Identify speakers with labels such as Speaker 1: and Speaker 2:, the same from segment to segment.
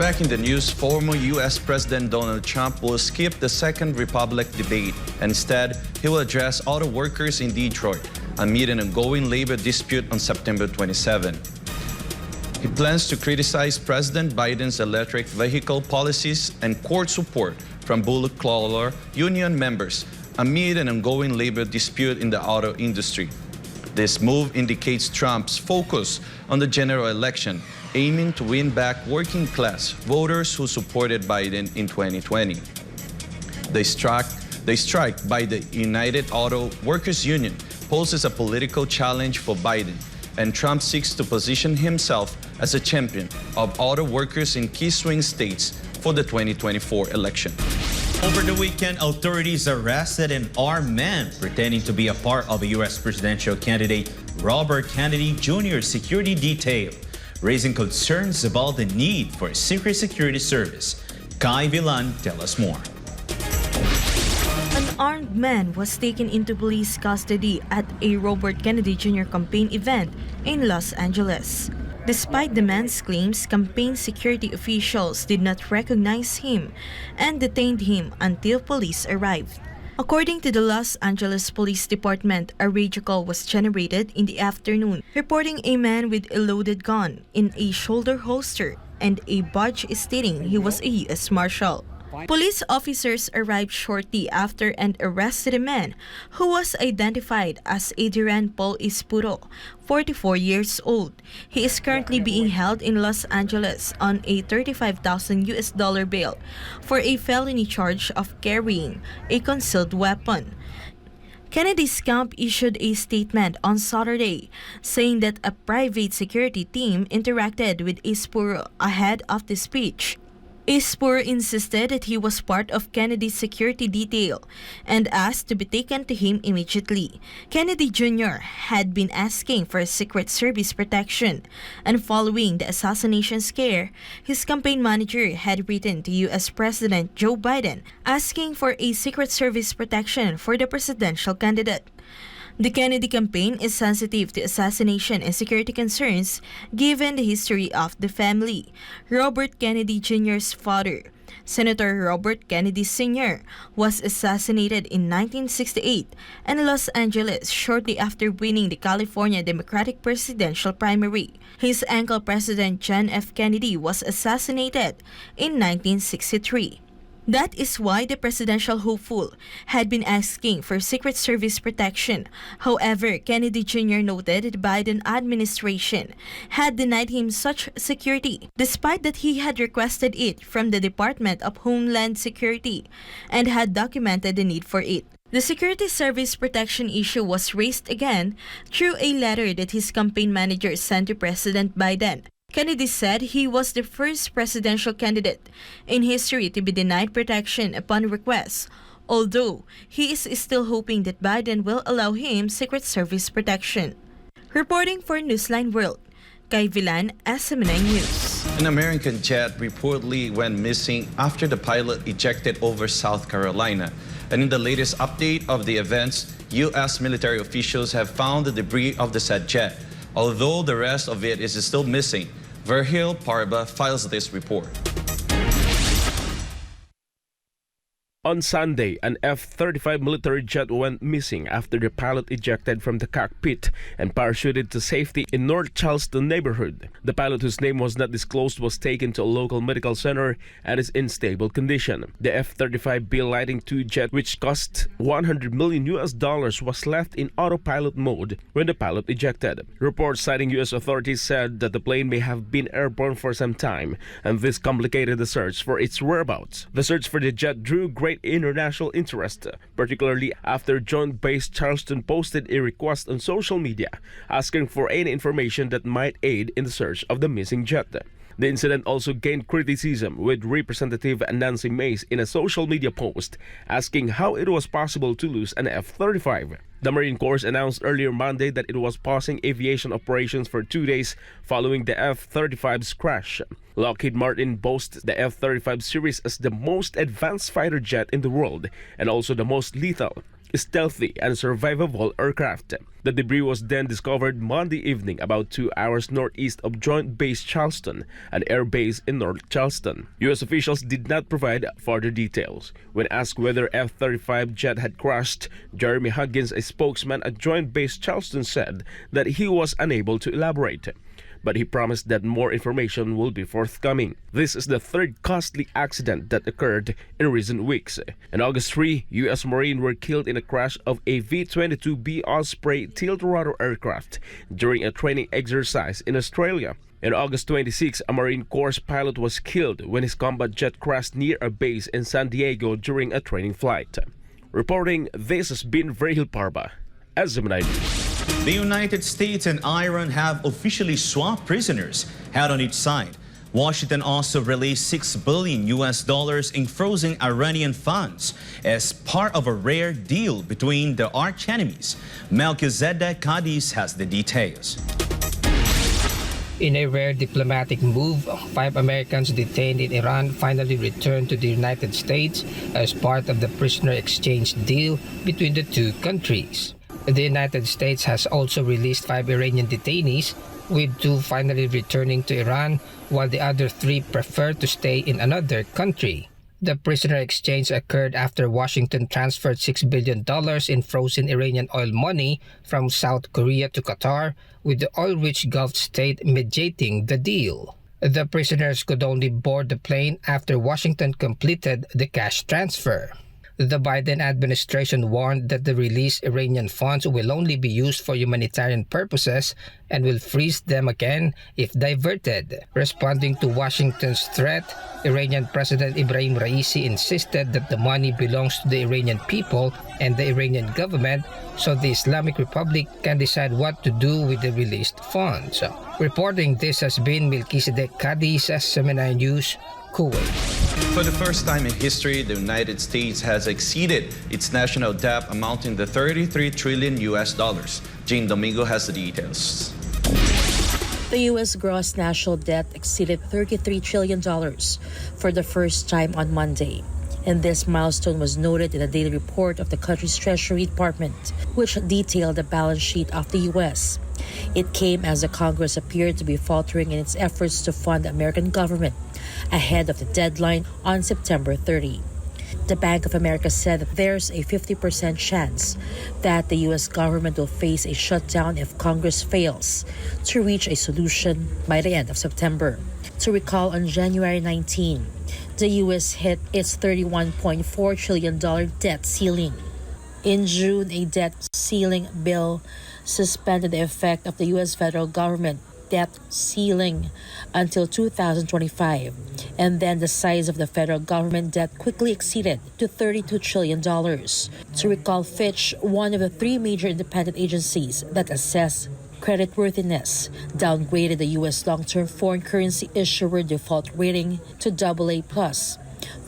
Speaker 1: Back in the news, former U.S. President Donald Trump will skip the Second Republic debate. Instead, he will address auto workers in Detroit amid an ongoing labor dispute on September 27. He plans to criticize President Biden's electric vehicle policies and court support from blue-collar union members amid an ongoing labor dispute in the auto industry. This move indicates Trump's focus on the general election, aiming to win back working-class voters who supported Biden in 2020. The strike by the United Auto Workers Union poses a political challenge for Biden, and Trump seeks to position himself as a champion of auto workers in key swing states for the 2024 election.
Speaker 2: Over the weekend, authorities arrested an armed man pretending to be a part of a U.S. presidential candidate Robert Kennedy Jr.'s security detail, raising concerns about the need for a secret security service. Kai Villan tells us more.
Speaker 3: An armed man was taken into police custody at a Robert Kennedy Jr. campaign event in Los Angeles. Despite the man's claims, campaign security officials did not recognize him and detained him until police arrived. According to the Los Angeles Police Department, a radio call was generated in the afternoon, reporting a man with a loaded gun in a shoulder holster and a badge stating he was a U.S. Marshal. Police officers arrived shortly after and arrested a man who was identified as Adrian Paul Espuro, 44 years old. He is currently being held in Los Angeles on a $35,000 bail for a felony charge of carrying a concealed weapon. Kennedy's camp issued a statement on Saturday saying that a private security team interacted with Espuro ahead of the speech. Espuro insisted that he was part of Kennedy's security detail and asked to be taken to him immediately. Kennedy Jr. had been asking for Secret Service protection, and following the assassination scare, his campaign manager had written to U.S. President Joe Biden asking for a Secret Service protection for the presidential candidate. The Kennedy campaign is sensitive to assassination and security concerns given the history of the family. Robert Kennedy Jr.'s father, Senator Robert Kennedy Sr., was assassinated in 1968 in Los Angeles shortly after winning the California Democratic presidential primary. His uncle, President John F. Kennedy, was assassinated in 1963. That is why the presidential hopeful had been asking for Secret Service protection. However, Kennedy Jr. noted the Biden administration had denied him such security, despite that he had requested it from the Department of Homeland Security and had documented the need for it. The Security Service protection issue was raised again through a letter that his campaign manager sent to President Biden. Kennedy said he was the first presidential candidate in history to be denied protection upon request, although he is still hoping that Biden will allow him Secret Service protection. Reporting for Newsline World, Kai Villan, SMNI News.
Speaker 1: An American jet reportedly went missing after the pilot ejected over South Carolina. And in the latest update of the events, U.S. military officials have found the debris of the said jet, although the rest of it is still missing. Verhil Parba files this report.
Speaker 4: On Sunday, an F-35 military jet went missing after the pilot ejected from the cockpit and parachuted to safety in North Charleston neighborhood. The pilot, whose name was not disclosed, was taken to a local medical center and is in stable condition. The F-35B Lightning II jet, which cost $100 million, was left in autopilot mode when the pilot ejected. Reports citing U.S. authorities said that the plane may have been airborne for some time, and this complicated the search for its whereabouts. The search for the jet drew great international interest, particularly after Joint Base Charleston posted a request on social media asking for any information that might aid in the search of the missing jet. The incident also gained criticism, with Representative Nancy Mace in a social media post asking how it was possible to lose an F-35. The Marine Corps announced earlier Monday that it was pausing aviation operations for 2 days following the F-35's crash. Lockheed Martin boasts the F-35 series as the most advanced fighter jet in the world and also the most lethal. stealthy and survivable aircraft. The debris was then discovered Monday evening about 2 hours northeast of Joint Base Charleston, an air base in North Charleston. U.S. officials did not provide further details. When asked whether F-35 jet had crashed, Jeremy Huggins, a spokesman at Joint Base Charleston, said that he was unable to elaborate, but he promised that more information will be forthcoming. This is the third costly accident that occurred in recent weeks. On August 3, U.S. Marines were killed in a crash of a V-22B Osprey Tiltrotor aircraft during a training exercise in Australia. On August 26, a Marine Corps pilot was killed when his combat jet crashed near a base in San Diego during a training flight. Reporting, this has been Verhil Parba, SMNI News.
Speaker 2: The United States and Iran have officially swapped prisoners, held on each side. Washington also released $6 billion in frozen Iranian funds as part of a rare deal between the arch-enemies. Melchizedek Cadiz has the details.
Speaker 5: In a rare diplomatic move, 5 Americans detained in Iran finally returned to the United States as part of the prisoner exchange deal between the two countries. The United States has also released 5 Iranian detainees, with 2 finally returning to Iran, while the other 3 prefer to stay in another country. The prisoner exchange occurred after Washington transferred $6 billion in frozen Iranian oil money from South Korea to Qatar, with the oil-rich Gulf state mediating the deal. The prisoners could only board the plane after Washington completed the cash transfer. The Biden administration warned that the released Iranian funds will only be used for humanitarian purposes and will freeze them again if diverted. Responding to Washington's threat, Iranian President Ibrahim Raisi insisted that the money belongs to the Iranian people and the Iranian government, so the Islamic Republic can decide what to do with the released funds. Reporting this has been Melchizedek Cadiz, SMNI News, Kuwait.
Speaker 1: For the first time in history, the United States has exceeded its national debt amounting to $33 trillion. Jane Domingo has the details.
Speaker 6: The U.S. gross national debt exceeded $33 trillion for the first time on Monday. And this milestone was noted in a daily report of the country's Treasury Department, which detailed the balance sheet of the U.S. It came as the Congress appeared to be faltering in its efforts to fund the American government ahead of the deadline on September 30. The Bank of America said that there's a 50% chance that the U.S. government will face a shutdown if Congress fails to reach a solution by the end of September. To recall, on January 19, the U.S. hit its $31.4 trillion debt ceiling. In June, a debt ceiling bill suspended the effect of the U.S. federal government debt ceiling until 2025, and then the size of the federal government debt quickly exceeded to $32 trillion. To recall, Fitch, one of the 3 major independent agencies that assess creditworthiness, downgraded the U.S. long-term foreign currency issuer default rating to AA+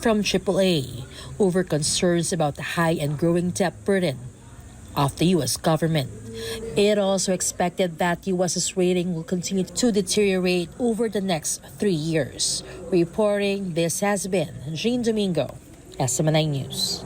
Speaker 6: from AAA over concerns about the high and growing debt burden of the U.S. government. It also expected that U.S.'s rating will continue to deteriorate over the next 3 years. Reporting, this has been Jean Domingo, SMNI News.